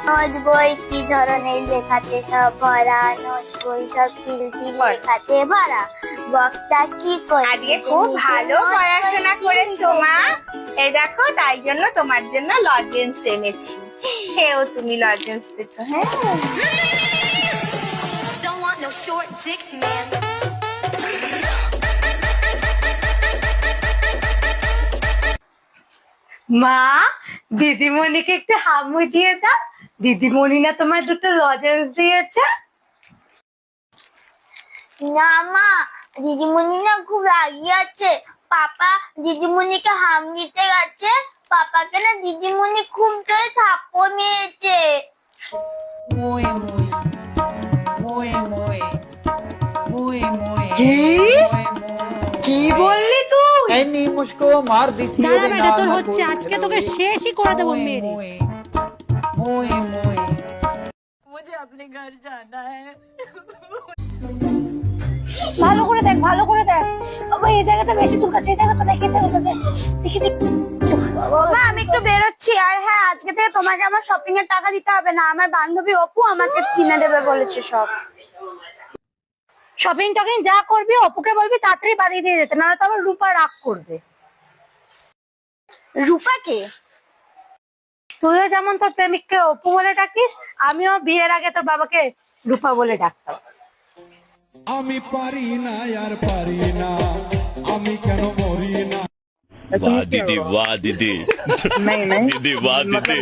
Note বই কি ধরনের লেখাতে সব ভরা, নোট বই সব কিলতি লেখাতে ভরা, বক্তা কি করে আজকে খুব ভালো পড়াশোনা করেছো মা। এই দেখো, তাই জন্য তোমার জন্য লজেন্স এনেছি। হেও তুমি লজেন্স পেতো। হ্যাঁ, Don't want no short dick man. মা, দিদিমণিকে একটু হাত মুজিয়ে দাও। দিদিমণি না তোমার দুটো লজেন্স দিয়েছে। না মা, দিদিমণি না খুব রাগি আছে। পাপা দিদিমণিকে হাম দিতে গেছে, পাপাকে না দিদিমণি খুব জোরে থাপ্পড় মেরেছে। Muy, muy, muy, muy, muy, কি? muy, কি বললি তুই? এনি মুঝকো মার দিছি দাঁড়া বেটা, তোর হচ্ছে আজকে তোকে শেষই করে দেবো মেরে। muy, muy, ভালো করে দেখ, ভালো করে দেখ। বাবা, এই জায়গাটা বেশি চুলকাচ্ছে, এই জায়গাটা দেখি, দেখি দেখি। মা আমি একটু বেরোচ্ছি। আর হ্যাঁ, আজকে থেকে তোমাকে আমার শপিং এর টাকা দিতে হবে না। আমার বান্ধবী অপু আমাকে কিনে দেবে বলেছে সব। শপিং টপিং যা করবি অপুকে বলবি তাড়াতাড়ি বাড়ি দিয়ে যেতে, নাহলে তো আবার রূপা রাগ করবে। রূপাকে? তুইও যেমন তোর প্রেমিককে অপু বলে ডাকিস, আমিও বিয়ের আগে তোর বাবাকে রূপা বলে ডাকতাম। আমি পারি না আর পারি না, আমি কেন মরি না। वाह दीदी वाह दीदी दीदी वाह दीदी